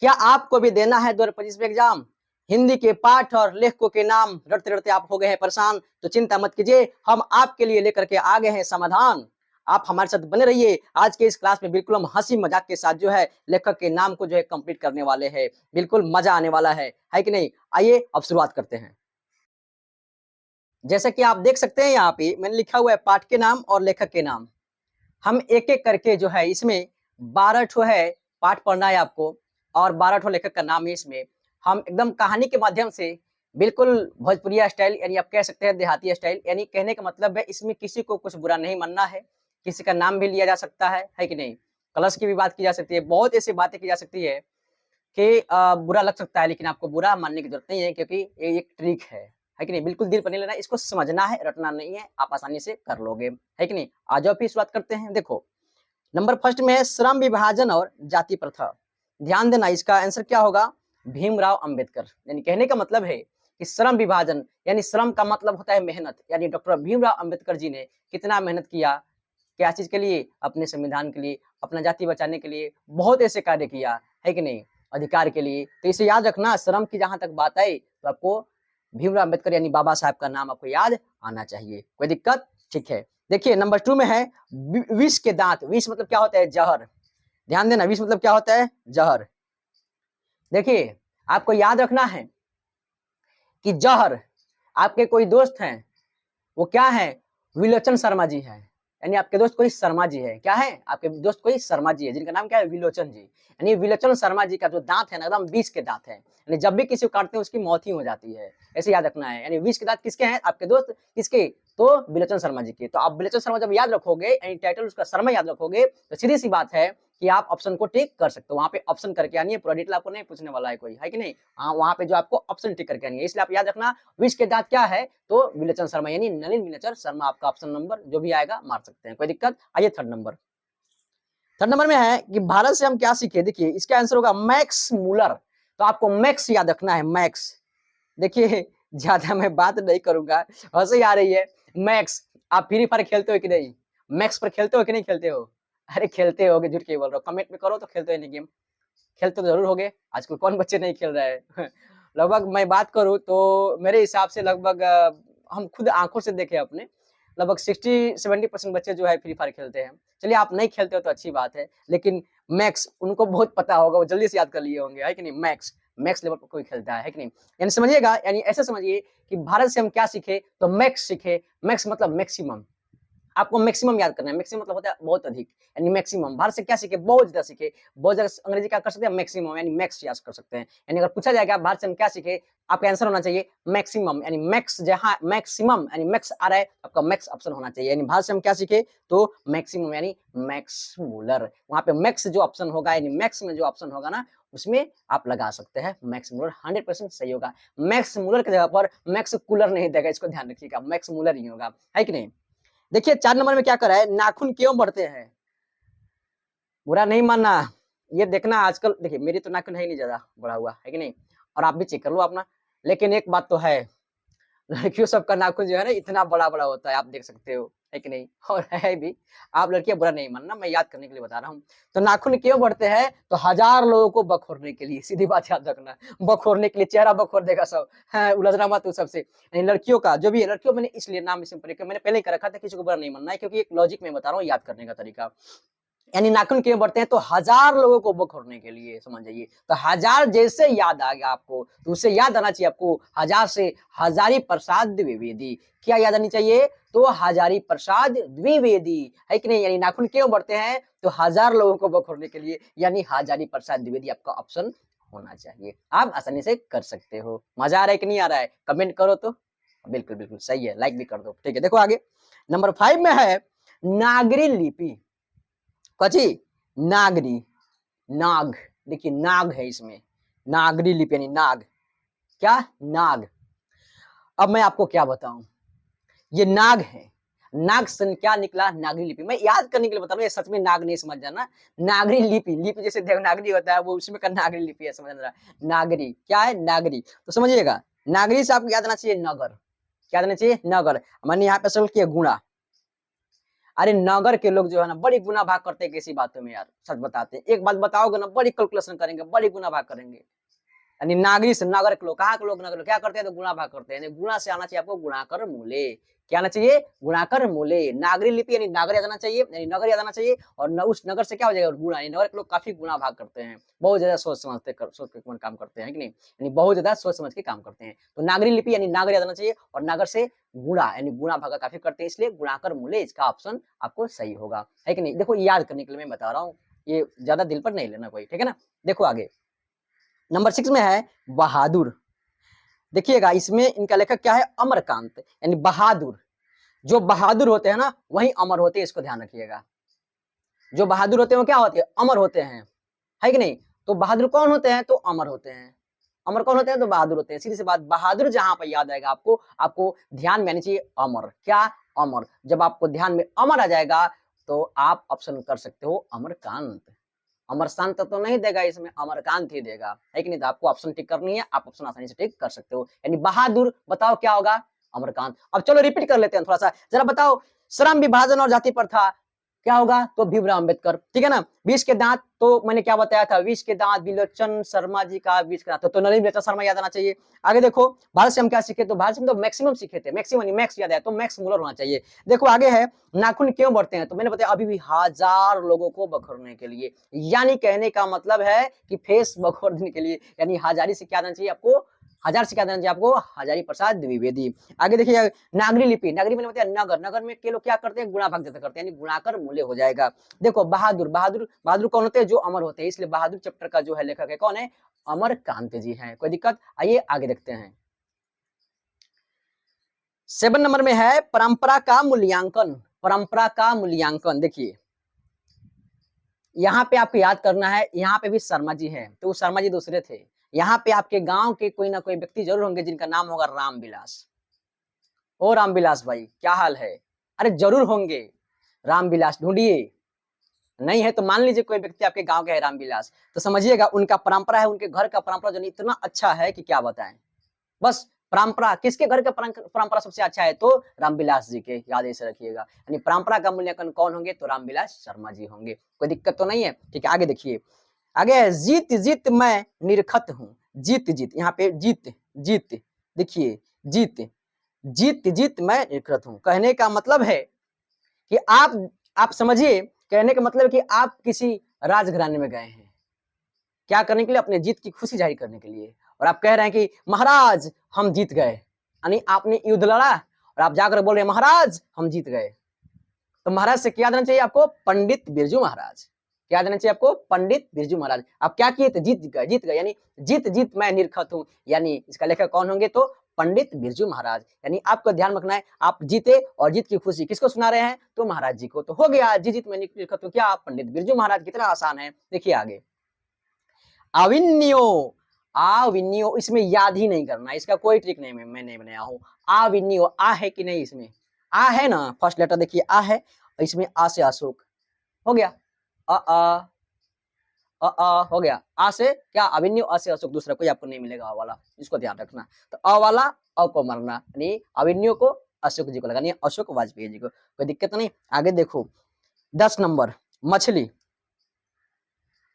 क्या आपको भी देना है 2025 में एग्जाम? हिंदी के पाठ और लेखकों के नाम रटते रटते आप हो गए हैं परेशान, तो चिंता मत कीजिए, हम आपके लिए लेकर के आ गए हैं समाधान। आप हमारे साथ बने रहिए। आज के इस क्लास में बिल्कुल हम हंसी मजाक के साथ जो है लेखक के नाम को जो है कंप्लीट करने वाले हैं। बिल्कुल मजा आने वाला है कि नहीं? आइए अब शुरुआत करते हैं। जैसा कि आप देख सकते हैं यहाँ पे मैंने लिखा हुआ है पाठ के नाम और लेखक के नाम। हम एक-एक करके जो है इसमें 12 ठो है पाठ पढ़ना है आपको और 12 ठो लेखक का नाम है इसमें। हम एकदम कहानी के माध्यम से बिल्कुल भोजपुरिया स्टाइल यानी आप कह सकते हैं देहाती स्टाइल, यानी कहने का मतलब है इसमें किसी को कुछ बुरा नहीं मानना है, किसी का नाम भी लिया जा सकता है कि नहीं? कलश की भी बात की जा सकती है, बहुत ऐसी बातें की जा सकती है कि बुरा लग सकता है लेकिन आपको बुरा मानने की ज़रूरत नहीं है क्योंकि ये एक ट्रिक है कि नहीं? बिल्कुल दिल पर नहीं लेना है, इसको समझना है, रटना नहीं है, आप आसानी से कर लोगे, है कि नहीं? आ जाओ फिर शुरुआत करते हैं। देखो, नंबर फर्स्ट में है श्रम विभाजन और जाति प्रथा। ध्यान देना इसका आंसर क्या होगा? भीमराव अंबेडकर। यानी कहने का मतलब है कि श्रम विभाजन यानी श्रम का मतलब होता है मेहनत, यानी डॉक्टर भीमराव अंबेडकर जी ने कितना मेहनत किया, क्या चीज़ के लिए? अपने संविधान के लिए, अपना जाति बचाने के लिए, बहुत ऐसे कार्य किया, है कि नहीं? अधिकार के लिए। तो इसे याद रखना, श्रम की जहाँ तक बात आई तो आपको भीमराव अंबेडकर यानी बाबा साहब का नाम आपको याद आना चाहिए। कोई दिक्कत? ठीक है। देखिए नंबर 2 में है विष के दांत। विष मतलब क्या होता है? जहर। ध्यान देना, विष मतलब क्या होता है? जहर। देखिए, आपको याद रखना है कि जहर आपके कोई दोस्त हैं, वो क्या है? विलोचन शर्मा जी हैं। यानी आपके दोस्त कोई शर्मा जी है। क्या है? आपके दोस्त कोई शर्मा जी है, जिनका नाम क्या है? विलोचन जी। यानी विलोचन शर्मा जी का जो दांत है ना एकदम विष के दांत है। यानी जब भी किसी को काटते हैं उसकी मौत ही हो जाती है। ऐसे याद रखना है। यानी विष के दांत किसके हैं? आपके दोस्त किसके? तो विलोचन शर्मा जी के। तो आप विलोचन शर्मा जब याद रखोगे यानी टाइटल उसका शर्मा याद रखोगे तो सीधी सी बात है कि आप ऑप्शन को टिक कर सकते हो। वहाँ पे ऑप्शन करके आनी है, पूरा डिटेल आपको नहीं पूछने वाला है कोई, है कि नहीं? हाँ, वहाँ पे जो आपको ऑप्शन टिक करके आनी है। इसलिए आप याद रखना विष के दांत क्या है? तो विलोचन शर्मा यानी नलिन विलोचन शर्मा आपका ऑप्शन नंबर जो भी आएगा मार सकते हैं, कोई दिक्कत? आइए थर्ड नंबर। थर्ड नंबर में है कि भारत से हम क्या सीखे? देखिए इसका आंसर होगा मैक्स मूलर। तो आपको मैक्स याद रखना है, मैक्स। देखिए ज्यादा मैं बात नहीं करूंगा, हंसी आ रही है। मैक्स, आप फ्री फायर खेलते हो कि नहीं? मैक्स पर खेलते हो कि नहीं खेलते हो? अरे खेलते हो, झूठ क्यों बोल रहे हो? कमेंट में करो तो खेलते हो नहीं गेम? खेलते तो जरूर होगे, आजकल कौन बच्चे नहीं खेल रहे हैं? लगभग मैं बात करूं तो मेरे हिसाब से लगभग हम खुद आंखों से देखे अपने, लगभग 60-70% बच्चे जो है फ्री फायर खेलते हैं। चलिए आप नहीं खेलते हो तो अच्छी बात है, लेकिन मैक्स उनको बहुत पता होगा, वो जल्दी से याद कर लिए होंगे, है कि नहीं? मैक्स, मैक्स लेवल पर कोई खेलता है कि नहीं? यानी समझिएगा, यानी ऐसे समझिए कि भारत से हम क्या सीखे? तो मैक्स सीखे। मैक्स मतलब मैक्सिमम। आपको मैक्सिमम याद करना है। मैक्सिमम मतलब होता है बहुत अधिक, यानी मैक्सिमम। भारत से क्या सीखे? बहुत ज्यादा सीखे। बहुत ज्यादा अंग्रेजी क्या कर सकते हैं? मैक्सिमम यानी मैक्स याद कर सकते हैं। यानी अगर पूछा जाएगा भारत से हम क्या सीखे, आपका आंसर होना चाहिए मैक्सिमम, यानी मैक्स। जहां मैक्सिमम यानी मैक्स आ रहा है, आपका मैक्स ऑप्शन होना चाहिए। यानी भारत से हम क्या सीखे? तो मैक्सिमम यानी मैक्स मूलर। वहां पे मैक्स जो ऑप्शन होगा यानी मैक्स में जो ऑप्शन होगा ना उसमें आप लगा सकते हैं मैक्स मूलर। 100% सही होगा। मैक्स मूलर की जगह पर मैक्स कूलर नहीं देगा, इसको ध्यान रखिएगा, मैक्स मूलर ही होगा, है कि नहीं? देखिए 4 नंबर में क्या करा है? नाखून क्यों बढ़ते हैं? बुरा नहीं मानना, ये देखना आजकल। देखिए मेरी तो नाखून है ही नहीं ज्यादा बढ़ा हुआ, है कि नहीं? और आप भी चेक कर लो अपना। लेकिन एक बात तो है, लड़कियों सबका नाखून जो है ना इतना बड़ा-बड़ा होता है, आप देख सकते हो, है कि नहीं? और है भी। आप लड़कियाँ बुरा नहीं मानना, मैं याद करने के लिए बता रहा हूँ। तो नाखून क्यों बढ़ते हैं? तो हज़ार लोगों को बखोरने के लिए, सीधी बात याद रखना। बखोरने के लिए, चेहरा बखोर देगा सब। हाँ, उलझना मत उस सबसे। यानी लड़कियों का जो भी है, लड़कियों मैंने इसलिए नाम इसमें मैंने पहले ही कर रखा था, किसी को बुरा नहीं मानना है क्योंकि एक लॉजिक में बता रहा हूँ याद करने का तरीका। यानी नाखून क्यों बढ़ते हैं? तो हजार लोगों को बखोरने के लिए, समझ जाइए। तो हजार जैसे याद आ गया आपको, तो उससे याद आना चाहिए आपको हजार से हजारी प्रसाद द्विवेदी। क्या याद आनी चाहिए? तो हजारी प्रसाद द्विवेदी, है कि नहीं? यानी नाखून क्यों बढ़ते हैं? तो हजार लोगों को बखोरने के लिए, यानी हजारी प्रसाद द्विवेदी आपका ऑप्शन होना चाहिए। आप आसानी से कर सकते हो। मजा आ रहा है कि नहीं आ रहा है? कमेंट करो तो। बिल्कुल बिल्कुल सही है, लाइक भी कर दो। ठीक है, देखो आगे नंबर 5 में है नागरी लिपि। कची? नागरी, नाग। देखिए नाग है इसमें, नागरी लिपि यानी नाग। क्या? नाग। अब मैं आपको क्या बताऊं, ये नाग है। नाग से क्या निकला? नागरी लिपि। मैं याद करने के लिए बता रहा हूं, ये सच में नाग नहीं समझ जाना। नागरी लिपि, लिपि जैसे देवनागरी होता है वो उसमें का नागरी लिपि है, समझ रहा? नागरी क्या है? नागरी। तो समझिएगा, नागरी से आपको याद आना चाहिए नगर। क्या आना चाहिए? नगर। मैंने यहाँ पे सवाल किया गुणा। अरे नगर के लोग जो है ना बड़ी गुना भाग करते हैं किसी बातों में यार, सच बताते हैं। एक बात बताओगे ना बड़ी कैलकुलेशन करेंगे, बड़ी गुना भाग करेंगे। यानी नागरी से नगर के लोग, कहाँ के लोग नगर लोग क्या करते हैं तो गुणा भाग करते हैं। गुणा से आना चाहिए आपको गुणाकर मूले, क्या आना चाहिए गुणाकर मूले। नागरी लिपि यानी नागर याद आना चाहिए, यानी नगर याद आना चाहिए, और उस नगर से क्या हो जाएगा गुणा। नगर के लोग काफी गुणा भाग करते हैं, बहुत ज्यादा सोच समझते सोच के काम करते हैं कि नहीं, यानी बहुत ज्यादा सोच समझ के काम करते हैं। तो नागरी लिपि यानी नागर याद आना चाहिए, और नागर से गुणा यानी गुणा भागा काफी करते हैं, इसलिए गुणाकर मूले इसका ऑप्शन आपको सही होगा, है कि नहीं। देखो याद करने के लिए मैं बता रहा हूँ, ये ज्यादा दिल पर नहीं लेना कोई, ठीक है ना। देखो आगे नंबर 6 में है बहादुर। देखिएगा इसमें इनका लेखक क्या है अमरकांत, यानी बहादुर। जो बहादुर होते हैं ना वही अमर होते हैं, इसको ध्यान रखिएगा। जो बहादुर होते हैं वो क्या होते हैं अमर होते हैं, है कि नहीं। तो बहादुर कौन होते हैं तो अमर होते हैं। अमर कौन होते हैं तो बहादुर होते हैं। सीधी सी बात, बहादुर जहां पर याद आएगा आपको, आपको ध्यान में आनी चाहिए अमर। क्या अमर, जब आपको ध्यान में अमर आ जाएगा तो आप ऑप्शन कर सकते हो अमरकांत। अमर शांत तो नहीं देगा इसमें, अमरकांत ही देगा, है कि नहीं। तो आपको ऑप्शन टिक करनी है, आप ऑप्शन आसानी से टिक कर सकते हो। यानी बहादुर बताओ क्या होगा अमरकांत। अब चलो रिपीट कर लेते हैं थोड़ा सा, जरा बताओ श्रम विभाजन और जाति प्रथा क्या होगा तो भीमराव अंबेडकर, ठीक है ना। 20 के दांत तो मैंने क्या बताया था, 20 के दांत विलोचन शर्मा जी का 20 के दांत, तो नलिनी विलोचन शर्मा याद आना चाहिए। आगे देखो भारत से हम क्या सीखे, तो भारत से हम तो मैक्सिमम सीखे थे, मैक्सिमम मैक्स याद है तो मैक्स मूलर होना चाहिए। देखो आगे है नाखून क्यों बढ़ते हैं, तो मैंने बताया अभी भी 1000 लोगों को बखोरने के लिए, यानी कहने का मतलब है कि फेस बखोरने के लिए, यानी हजारी से क्या आना चाहिए आपको, 1000 से क्या देना चाहिए आपको हजारी प्रसाद द्विवेदी। आगे देखिए नागरी लिपि, नागरी मैंने बताया नगर, नगर में के लोग क्या करते हैं गुणा भाग ज्यादा करते हैं, यानी गुणाकर मूल्य हो जाएगा। देखो बहादुर, बहादुर बहादुर कौन होते हैं जो अमर होते हैं, इसलिए बहादुर चैप्टर का जो है लेखक है कौन है अमरकांत जी हैं। कोई दिक्कत, आइए आगे देखते हैं। 7 नंबर में है परंपरा का मूल्यांकन। परंपरा का मूल्यांकन, देखिए यहाँ पे आपको याद करना है, यहाँ पे भी शर्मा जी हैं, तो शर्मा जी दूसरे थे। यहाँ पे आपके गांव के कोई ना कोई व्यक्ति जरूर होंगे जिनका नाम होगा रामविलास। ओ रामविलास भाई क्या हाल है, अरे जरूर होंगे रामविलास, ढूंढिए। नहीं है तो मान लीजिए कोई व्यक्ति आपके गांव के है रामविलास, तो समझिएगा उनका परंपरा है, उनके घर का परंपरा जो इतना अच्छा है कि क्या बताएं। बस परंपरा किसके घर का परंपरा सबसे अच्छा है तो रामविलास जी के, याद ऐसे रखिएगा। यानी परंपरा का मूल्यांकन कौन होंगे तो रामविलास शर्मा जी होंगे। कोई दिक्कत तो नहीं है, ठीक है। आगे देखिए, आगे जीत जीत मैं निरखत हूँ। जीत जीत, यहाँ पे जीत जीत, देखिए जीत जीत जीत मैं निरखत हूँ, कहने का मतलब है कि आप समझिए, कहने का मतलब है कि आप किसी राजघराने में गए हैं, क्या करने के लिए अपने जीत की खुशी जाहिर करने के लिए, और आप कह रहे हैं कि महाराज हम जीत गए, यानी आपने युद्ध लड़ा और आप जाकर बोल रहे हैं महाराज हम जीत गए। तो महाराज से क्या देना चाहिए आपको पंडित बिरजू महाराज, क्या देना चाहिए आपको पंडित बिरजू महाराज। आप क्या किए थे जीत गए, जीत गए, यानी जीत जीत मैं निरखत हूँ, यानी इसका लेखक कौन होंगे तो पंडित बिरजू महाराज। यानी आपको ध्यान रखना है आप जीते और जीत की खुशी किसको सुना रहे हैं तो महाराज जी को। तो हो गया जीत जीत मैं निरखत हूँ क्या पंडित बिरजू महाराज, कितना आसान है। देखिए आगे अविन्यो, अविन्यो इसमें याद ही नहीं करना, इसका कोई ट्रिक नहीं मैं नहीं बनाया हूँ। अविन्यो आ है कि नहीं, इसमें आ है ना, फर्स्ट लेटर देखिए आ है, इसमें आ से अशोक हो गया, हो गया, आ से क्या अविन्यो, आ से अशोक, दूसरा कोई आपको नहीं मिलेगा आ वाला, इसको ध्यान रखना। तो अ वाला अ को मरना, यानी अविन्यो को अशोक जी को लगानी, अशोक वाजपेयी जी को, कोई दिक्कत नहीं। आगे देखो 10 नंबर मछली।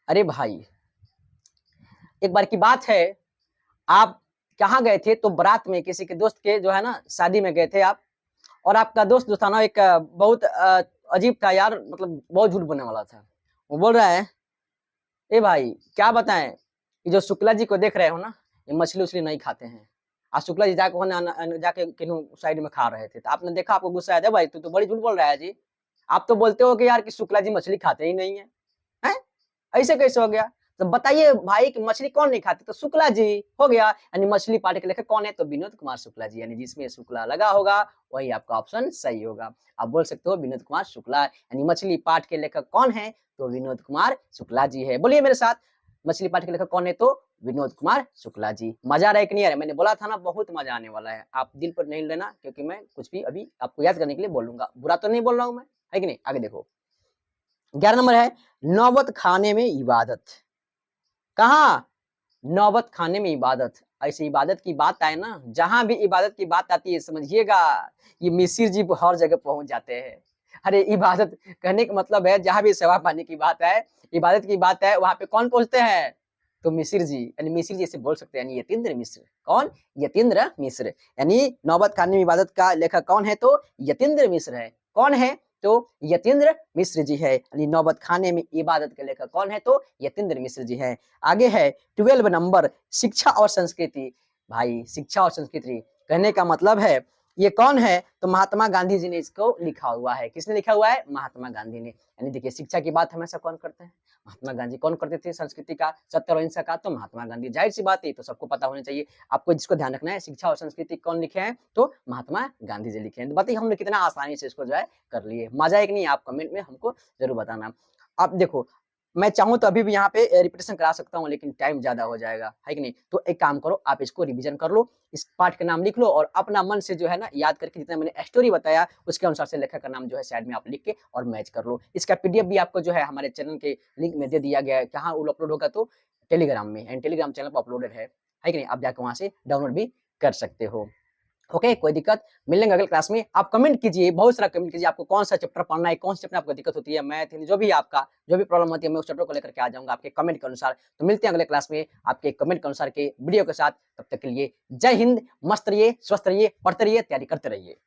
अरे भाई एक बार की बात है, आप कहाँ गए थे तो बारात में किसी के दोस्त के जो है ना शादी में गए थे आप, और आपका दोस्त जो था ना एक बहुत अजीब था यार, मतलब बहुत झूठ बोलने वाला था। वो बोल रहा है ए भाई क्या बताएं, ये जो शुक्ला जी को देख रहे हो ना ये मछली उछली नहीं खाते हैं। आज शुक्ला जी जाके किन्हू साइड में खा रहे थे, तो आपने देखा आपको गुस्सा आया भाई तू तो बड़ी झूठ बोल रहा है जी, आप तो बोलते हो कि यार कि शुक्ला जी मछली खाते ही नहीं है, हैं? ऐसे कैसे हो गया। तो बताइए भाई कि मछली कौन नहीं खाते तो शुक्ला जी हो गया, यानी मछली पाठ के लेखक कौन है तो विनोद कुमार शुक्ला जी, यानी जिसमें शुक्ला लगा होगा वही आपका ऑप्शन सही होगा। आप बोल सकते हो विनोद कुमार शुक्ला, यानी मछली पाठ के लेखक कौन है तो विनोद कुमार शुक्ला जी है। बोलिए मेरे साथ मछली पाठ के लेखक कौन है तो विनोद कुमार शुक्ला जी। मजा आ रहा है कि नहीं आ रहा है, मैंने बोला था ना बहुत मजा आने वाला है, आप दिल पर नहीं लेना क्योंकि मैं कुछ भी अभी आपको याद करने के लिए बोलूंगा, बुरा तो नहीं बोल रहा हूं मैं, है कि नहीं। आगे देखो 11 नंबर है नौबत खाने में इबादत। कहा नौबत खाने में इबादत, ऐसे इबादत की बात आए ना जहां भी इबादत की बात आती है समझिएगा ये मिसिर जी हर जगह पहुंच जाते हैं, अरे इबादत कहने का मतलब है जहाँ भी सेवा पानी की बात है, इबादत की बात है, वहाँ पे कौन पहुँचते हैं? तो मिसिर जी, यानी मिसिर जी ऐसे बोल सकते हैं, यानी यतीन्द्र मिश्र। कौन? यतीन्द्र मिश्र। यानी नौबत खाने में इबादत का लेखक कौन है? तो यतीन्द्र मिश्र है। कौन है? तो यतीन्द्र मिश्र जी है। यानी नौबत खाने में इबादत के लेखक कौन है? तो यतीन्द्र मिश्र जी है। आगे है 12 नंबर, शिक्षा और संस्कृति। भाई शिक्षा और संस्कृति कहने का मतलब है ये कौन है? तो महात्मा गांधी जी ने इसको लिखा हुआ है। किसने लिखा हुआ है? महात्मा गांधी ने। यानी देखिए शिक्षा की बात हमेशा कौन करते हैं? महात्मा गांधी। कौन करते थे संस्कृति का, सत्य और अहिंसा का? तो महात्मा गांधी। जाहिर सी बात है, तो सबको पता होना चाहिए। आपको जिसको ध्यान रखना है, शिक्षा और संस्कृति कौन लिखे हैं? तो महात्मा गांधी जी लिखे हैं। तो बताइए हमने कितना आसानी से इसको जो है कर लिए। मजा है कि नहीं? आप कमेंट में हमको जरूर बताना। अब देखो मैं चाहूँ तो अभी भी यहाँ पे रिपीटेशन करा सकता हूँ, लेकिन टाइम ज़्यादा हो जाएगा, है कि नहीं? तो एक काम करो, आप इसको रिवीजन कर लो, इस पार्ट का नाम लिख लो और अपना मन से जो है ना याद करके जितना मैंने स्टोरी बताया उसके अनुसार से लेखक का नाम जो है साइड में आप लिख के और मैच कर लो। इसका पीडीएफ भी आपको जो है हमारे चैनल के लिंक में दे दिया गया है। कहाँ वो अपलोड होगा? तो टेलीग्राम में, एंड टेलीग्राम चैनल पर अपलोडेड है कि नहीं? आप जाकर वहाँ से डाउनलोड भी कर सकते हो। ओके, कोई दिक्कत? मिलेंगे अगले क्लास में। आप कमेंट कीजिए, बहुत सारा कमेंट कीजिए, आपको कौन सा चैप्टर पढ़ना है, कौन से चैप्टर आपको दिक्कत होती है, मैथ, जो भी आपका जो भी प्रॉब्लम होती है, मैं उस चैप्टर को लेकर के आ जाऊंगा आपके कमेंट के अनुसार। तो मिलते हैं अगले क्लास में आपके कमेंट के अनुसार के वीडियो के साथ। तब तक के लिए जय हिंद, मस्त रहिए, स्वस्थ रहिए, पढ़ते रहिए, तैयारी करते रहिए।